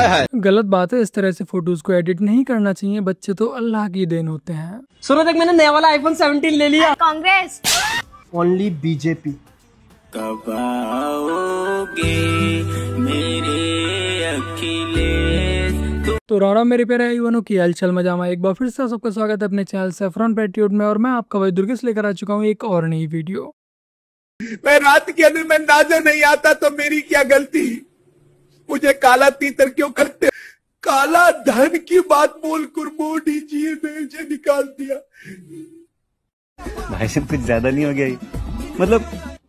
है। गलत बात है, इस तरह से फोटोज को एडिट नहीं करना चाहिए। बच्चे तो अल्लाह की देन होते हैं। सुनो तक मैंने नया वाला iPhone 17 ले लिया। Congress only BJP. कब आओगे मेरे अखिलेश। तो राणा मेरे प्यारे युवानों की हालचाल मजामा, एक बार फिर से सबका स्वागत है अपने चैनल सैफरन पैट्रियट में। और मैं आपका भाई दुर्गेश लेकर आ चुका हूँ एक और नई वीडियो। मैं रात के अंदर मैं नजर नहीं आता तो मेरी क्या गलती? मुझे काला तीतर क्यों करते? काला धन की बात बोलकर मोदी जी ने मुझे निकाल दिया। भाई साहब कुछ ज्यादा नहीं हो गया ये? मतलब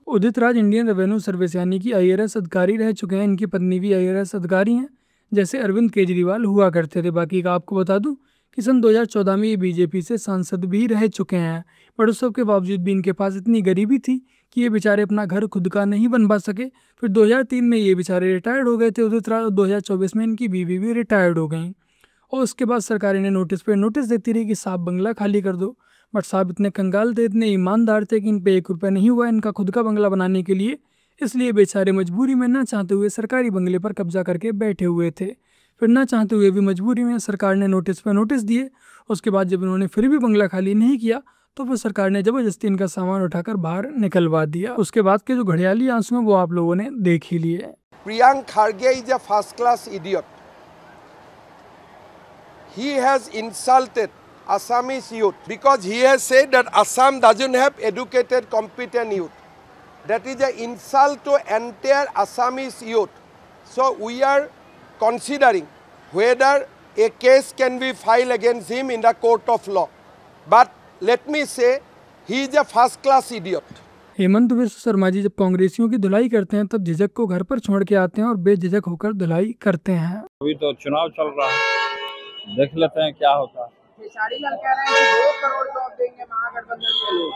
Udit Raj Indian revenue service यानी कि IRS अधिकारी रह चुके हैं। इनकी पत्नी भी IRS अधिकारी हैं, जैसे अरविंद केजरीवाल हुआ करते थे। बाकी का आपको बता दूं कि सन 2014 में ये बीजेपी से सांसद भी रह चुके हैं। पर उस सब के बावजूद भी इनके पास इतनी गरीबी थी कि ये बेचारे अपना घर खुद का नहीं बनवा सके। फिर 2003 में ये बेचारे रिटायर्ड हो गए थे उदित राज। 2024 में इनकी बीवी भी रिटायर्ड हो गई और उसके बाद सरकार इन्हें नोटिस पे नोटिस देती रही कि साहब बंगला खाली कर दो। बट साहब इतने कंगाल थे, इतने ईमानदार थे कि इन पे 1 रुपया नहीं हुआ इनका खुद का बंगला बनाने के लिए। इसलिए बेचारे मजबूरी में ना चाहते हुए सरकारी बंगले पर कब्जा करके बैठे हुए थे। फिर ना चाहते हुए भी मजबूरी में सरकार ने नोटिस पे नोटिस दिए। उसके बाद जब इन्होंने फिर भी बंगला खाली नहीं किया तो फिर सरकार ने जबरदस्ती इनका सामान उठाकर बाहर निकलवा दिया। उसके बाद के जो घड़ियाली आंसू हैं वो आप लोगों ने देख ही लिए। प्रियंक खड़गे is a first class idiot. He has insulted Assamese youth because he has said that Assam doesn't have educated, competent youth. That is an insult to entire Assamese youth. So we are considering whether a case can be filed against him in the court of law. But let me say, he is a first class idiot. Hemant विश्व शर्मा जी जब कांग्रेसियों की धुलाई करते हैं तब झिझक को घर पर छोड़ के आते हैं और बेझिझक होकर धुलाई करते हैं। अभी तो चुनाव चल रहा है, देख लेते हैं क्या होता है। खेसारी लाल कह रहे हैं कि 2 करोड़ जॉब देंगे महागठबंधन के लोग।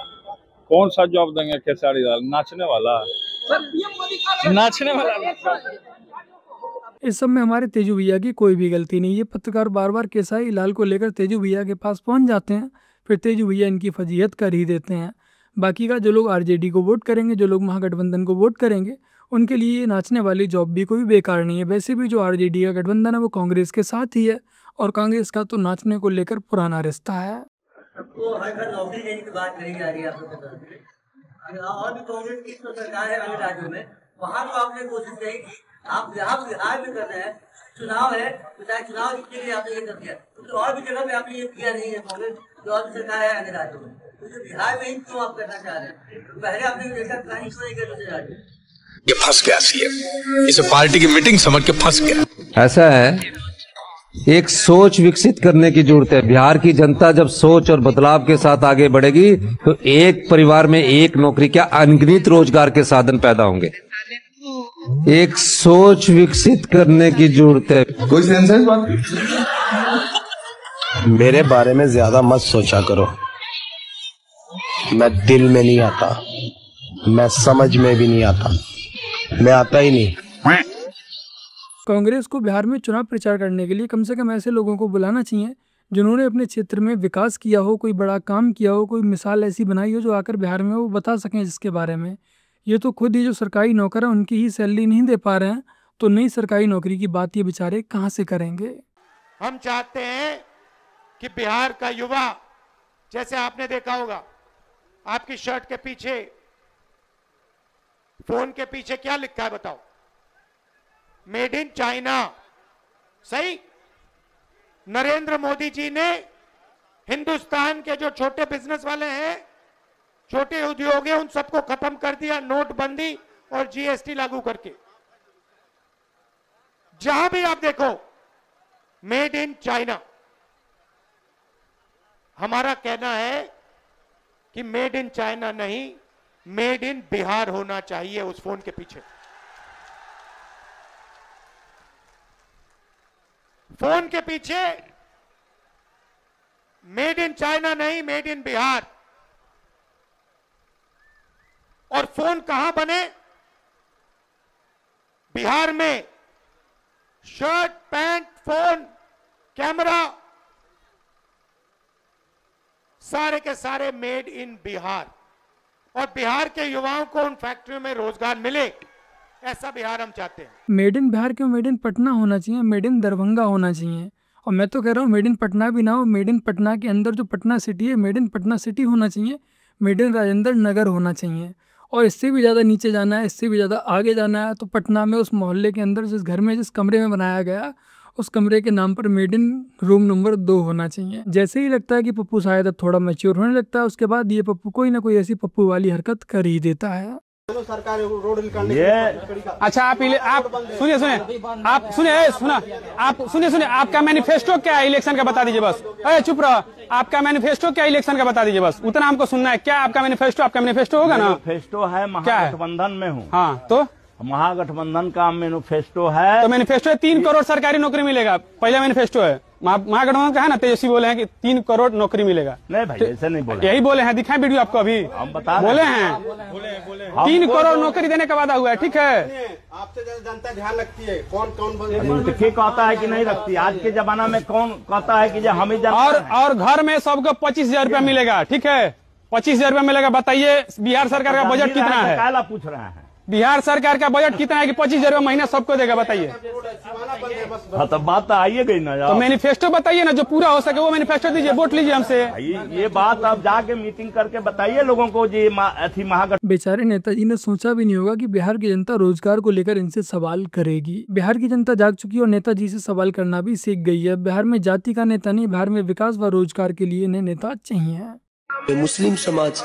कौन सा जॉब देंगे खेसारी लाल? नाचने वाला? सर पीएम मोदी का नाचने वाला? इस सब में हमारे तेजू भैया की कोई भी गलती नहीं। ये पत्रकार बार बार खेसारी लाल को लेकर तेजू भैया के पास पहुंच जाते हैं, फिर तेजू भैया इनकी फजीहत कर ही देते हैं। बाकी का जो लोग RJD को वोट करेंगे, जो लोग महागठबंधन को वोट करेंगे, उनके लिए ये नाचने वाली जॉब भी कोई बेकार नहीं है। वैसे भी जो RJD का गठबंधन है वो कांग्रेस के साथ ही है और कांग्रेस का तो नाचने को लेकर पुराना रिश्ता है। सबको हर घर नौकरी देने की बात कही जा रही है आपको पता है। और भी कांग्रेस की तो सरकार है अन्य राज्यों में, वहाँ तो आपने कोशिश कही कि आप यहाँ बिहार में कर रहे हैं, चुनाव है तो चाहे चुनाव के लिए आपने ये कर दिया, तो और भी जगह पे आपने ये किया नहीं है। कांग्रेस जो और भी सरकार है अन्य राज्यों में, तो बिहार में ही क्यों आप करना चाह रहे हैं? पहले आपने देखा कहीं क्यों नहीं कर दूसरे राज्य। ये फंस गया सीएम, इसे पार्टी की मीटिंग समझ के फंस गया। ऐसा है, एक सोच विकसित करने की जरूरत है। बिहार की जनता जब सोच और बदलाव के साथ आगे बढ़ेगी तो एक परिवार में एक नौकरी क्या अनगिनत रोजगार के साधन पैदा होंगे। एक सोच विकसित करने की जरूरत है। कोई सेंस है इस बात? मेरे बारे में ज्यादा मत सोचा करो। मैं दिल में नहीं आता, मैं समझ में भी नहीं आता, मैं आता ही नहीं। कांग्रेस को बिहार में चुनाव प्रचार करने के लिए कम से कम ऐसे लोगों को बुलाना चाहिए जिन्होंने अपने क्षेत्र में विकास किया हो, कोई बड़ा काम किया हो, कोई मिसाल ऐसी बनाई हो जो आकर बिहार में वो बता सकें जिसके बारे में। ये तो खुद ही जो सरकारी नौकर है उनकी ही सैलरी नहीं दे पा रहे हैं, तो नई सरकारी नौकरी की बात ये बेचारे कहाँ से करेंगे। हम चाहते हैं कि बिहार का युवा, जैसे आपने देखा होगा आपकी शर्ट के पीछे, फोन के पीछे क्या लिखा है बताओ? Made in China. सही? नरेंद्र मोदी जी ने हिंदुस्तान के जो छोटे बिजनेस वाले हैं, छोटे उद्योग हैं, उन सबको खत्म कर दिया नोटबंदी और GST लागू करके। जहां भी आप देखो मेड इन चाइना। हमारा कहना है कि मेड इन चाइना नहीं, मेड इन बिहार होना चाहिए उस फोन के पीछे। फोन के पीछे मेड इन चाइना नहीं, मेड इन बिहार। और फोन कहां बने? बिहार में। शर्ट, पैंट, फोन, कैमरा, सारे के सारे मेड इन बिहार। और बिहार के युवाओं को उन फैक्ट्रियों में रोजगार मिले ऐसा बिहार हम चाहते हैं। मेड इन बिहार क्यों, मेड इन पटना होना चाहिए, मेड इन दरभंगा होना चाहिए। और मैं तो कह रहा हूँ मेड इन पटना भी ना हो, मेड इन पटना के अंदर जो पटना सिटी है मेड इन पटना सिटी होना चाहिए, मेड इन राजेंद्र नगर होना चाहिए। और इससे भी ज़्यादा नीचे जाना है, इससे भी ज़्यादा आगे जाना है तो पटना में उस मोहल्ले के अंदर जिस घर में जिस कमरे में बनाया गया उस कमरे के नाम पर मेड इन रूम नंबर 2 होना चाहिए। जैसे ही लगता है कि पप्पू शायद अब थोड़ा मैच्योर होने लगता है, उसके बाद ये पप्पू कोई ना कोई ऐसी पप्पू वाली हरकत कर ही देता है। सरकार रोड निकालने अच्छा आप सुनिए आपका मैनिफेस्टो क्या है इलेक्शन का बता दीजिए बस। अरे चुप रहो, आपका मैनिफेस्टो क्या इलेक्शन का बता दीजिए बस, उतना हमको सुनना है। क्या आपका मैनिफेस्टो, आपका मैनिफेस्टो होगा ना? मैनिफेस्टो है, महागठबंधन में हूँ। हाँ तो महागठबंधन का मैनिफेस्टो है, तो मैनिफेस्टो है 3 करोड़ सरकारी नौकरी मिलेगा, पहला मैनिफेस्टो है। महागठबंधन का है ना, तेजस्वी बोले हैं कि 3 करोड़ नौकरी मिलेगा। नहीं भाई ऐसे नहीं बोले, यही बोले हैं, दिखाएं वीडियो आपको अभी। हम बता बोले हैं 3 करोड़ नौकरी देने का वादा हुआ है, ठीक है। आपसे ज्यादा जनता ध्यान रखती है, कौन कहता है कि नहीं रखती। आज के जमाना में कौन कहता है कि हम ही और घर में सबको 25,000 रुपया मिलेगा, ठीक है। 25,000 रुपया मिलेगा। बताइए बिहार सरकार का बजट कितना है? काला पूछ रहा है, बिहार सरकार का बजट कितना है कि 25,000 रुपया महीना सबको देगा? बताइए। हाँ तो बात तो आइए गई ना। तो मैनिफेस्टो बताइए ना, जो पूरा हो सके वो मैनिफेस्टो दीजिए, वोट लीजिए हमसे। ये बात आप जाके मीटिंग करके बताइए लोगों को। जी महागठबंधन बेचारे नेताजी ने सोचा भी नहीं होगा कि बिहार की जनता रोजगार को लेकर इनसे सवाल करेगी। बिहार की जनता जाग चुकी है और नेताजी से सवाल करना भी सीख गई है। बिहार में जाति का नेता नहीं, बिहार में विकास व रोजगार के लिए इन्हें नेता चाहिए। मुस्लिम समाज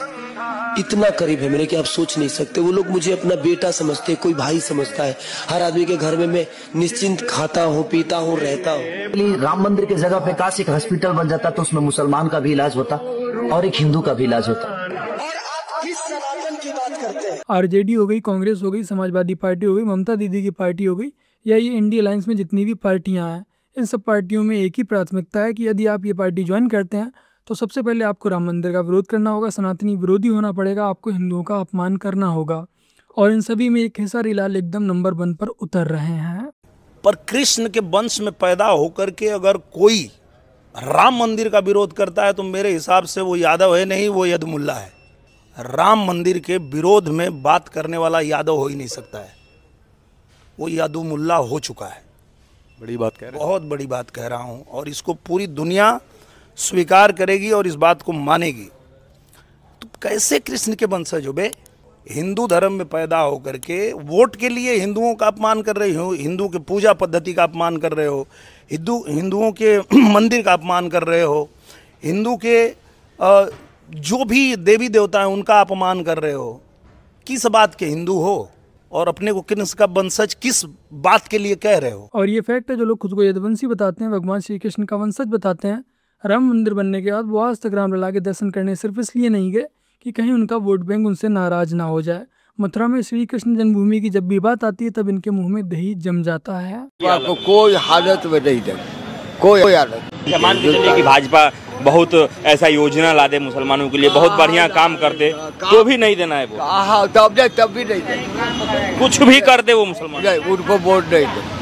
इतना करीब है मेरे कि आप सोच नहीं सकते। वो लोग मुझे अपना बेटा समझते, कोई भाई समझता है। हर आदमी के घर में मैं निश्चिंत खाता हूँ, पीता हूँ, रहता हूँ। राम मंदिर की जगह पे काश एक हॉस्पिटल बन जाता तो उसमें मुसलमान का भी इलाज होता और एक हिंदू का भी इलाज होता। और आप किस सनातन की बात करते हैं? आरजेडी हो गई, कांग्रेस हो गई, समाजवादी पार्टी हो गई, ममता दीदी की पार्टी हो गई, या ये इंडिया अलायंस में जितनी भी पार्टियां हैं, इन सब पार्टियों में एक ही प्राथमिकता है कि यदि आप ये पार्टी ज्वाइन करते हैं तो सबसे पहले आपको राम मंदिर का विरोध करना होगा, सनातनी विरोधी होना पड़ेगा, आपको हिंदुओं का अपमान करना होगा। और इन सभी में एक खेसारी लाल एकदम नंबर 1 पर उतर रहे हैं। पर कृष्ण के वंश में पैदा होकर के अगर कोई राम मंदिर का विरोध करता है तो मेरे हिसाब से वो यादव है नहीं, वो यदमुल्ला है। राम मंदिर के विरोध में बात करने वाला यादव हो ही नहीं सकता है, वो यादवमुल्ला हो चुका है। बड़ी बात कह रहे हैं, बहुत बड़ी बात कह रहा हूँ, और इसको पूरी दुनिया स्वीकार करेगी और इस बात को मानेगी। तो कैसे कृष्ण के वंशज हो बे? हिंदू धर्म में पैदा होकर के वोट के लिए हिंदुओं का अपमान कर रहे हो, हिंदू के पूजा पद्धति का अपमान कर रहे हो, हिंदुओं के मंदिर का अपमान कर रहे हो, हिंदू के जो भी देवी देवता हैं उनका अपमान कर रहे हो। किस बात के हिंदू हो और अपने को कृष्ण का वंशज किस बात के लिए कह रहे हो? और ये फैक्ट है, जो लोग खुद को यदुवंशी बताते हैं, भगवान श्री कृष्ण का वंशज बताते हैं, राम मंदिर बनने के बाद वो आज तक रामलला के दर्शन करने सिर्फ इसलिए नहीं गए कि कहीं उनका वोट बैंक उनसे नाराज ना हो जाए। मथुरा में श्री कृष्ण जन्मभूमि की जब भी बात आती है तब इनके मुंह में दही जम जाता है। आपको कोई हालत में नहीं दे, कोई हालत। मान के चलिए कि भाजपा बहुत ऐसा योजना ला दे मुसलमानों के लिए, बहुत बढ़िया काम कर दे, तो भी नहीं देना है वो। तब भी नहीं दे, कुछ भी कर दे वो मुसलमान, उनको वोट नहीं दे।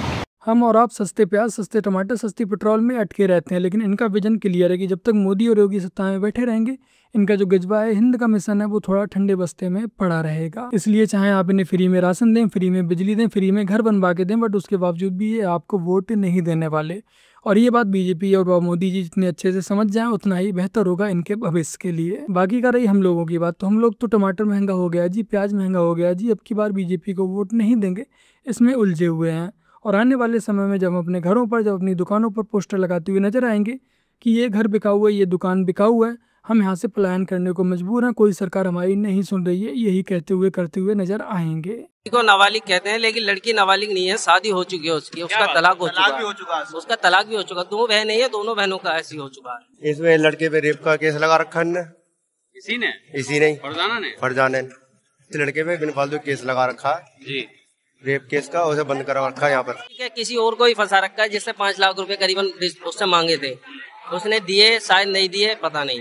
हम और आप सस्ते प्याज, सस्ते टमाटर, सस्ती पेट्रोल में अटके रहते हैं, लेकिन इनका विजन क्लियर है कि जब तक मोदी और योगी सत्ता में बैठे रहेंगे, इनका जो गजबा है, हिंद का मिशन है, वो थोड़ा ठंडे बस्ते में पड़ा रहेगा। इसलिए चाहे आप इन्हें फ्री में राशन दें, फ्री में बिजली दें, फ्री में घर बनवा के दें, बट उसके बावजूद भी ये आपको वोट नहीं देने वाले। और ये बात बीजेपी और मोदी जी जितने अच्छे से समझ जाएं उतना ही बेहतर होगा इनके भविष्य के लिए। बाकी का रही हम लोगों की बात, तो हम लोग तो टमाटर महंगा हो गया जी, प्याज महंगा हो गया जी, अब की बार बीजेपी को वोट नहीं देंगे, इसमें उलझे हुए हैं। और आने वाले समय में जब हम अपने घरों पर, जब अपनी दुकानों पर पोस्टर लगाते हुए नजर आएंगे कि ये घर बिकाऊ है, ये दुकान बिकाऊ है, हम यहाँ से पलायन करने को मजबूर हैं, कोई सरकार हमारी नहीं सुन रही है, यही कहते हुए करते हुए नजर आएंगे। को नाबालिग कहते हैं, लेकिन लड़की नाबालिग नहीं है, शादी हो चुकी है उसकी, उसका तलाक हो चुका है, उसका तलाक भी हो चुका। 2 बहनें हैं, दोनों बहनों का ऐसी हो चुका है। इसमें लड़के पे रेप का केस लगा रखा है, इसी ने फरजाना ने लड़के पे बिन फालतू केस लगा रखा जी, रेप केस का, उसे बंद करा रखा है यहाँ पर। किसी और को ही फंसा रखा है, जिससे 5 लाख रुपए करीबन उससे मांगे थे, उसने दिए, शायद नहीं दिए, पता नहीं।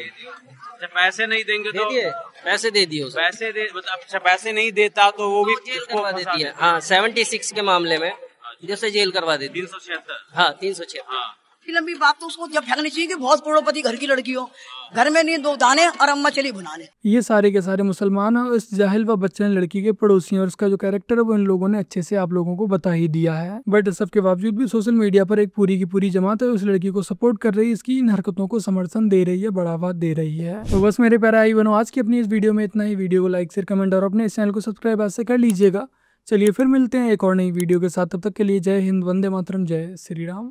पैसे नहीं देंगे तो दिए, पैसे दे दिए, पैसे दे, अच्छा पैसे नहीं देता तो वो भी जेल करवा देती है। हाँ, 76 के मामले में जैसे जेल करवा देती है। 376, हाँ 376, लंबी बात तो उसको जब फेंकनी चाहिए कि बहुत करोड़पति घर की लड़की हो, घर में नहीं 2 दाने और अम्मा चली भुनाने। ये सारे के सारे मुसलमान और इस जाहिल व बच्चे लड़की के पड़ोसी और इसका जो कैरेक्टर है वो इन लोगों ने अच्छे से आप लोगों को बता ही दिया है। बट सबके बावजूद भी सोशल मीडिया पर एक पूरी की पूरी जमात है उस लड़की को सपोर्ट कर रही है, इसकी इन हरकतों को समर्थन दे रही है, बढ़ावा दे रही है। तो बस मेरे प्यारे भाई बहनों, आज की अपनी इस वीडियो में इतना ही। वीडियो को लाइक शेयर कमेंट और अपने इस चैनल को सब्सक्राइब आज से कर लीजिएगा। चलिए फिर मिलते हैं एक और नई वीडियो के साथ, तब तक के लिए जय हिंद, वंदे मातरम, जय श्री राम।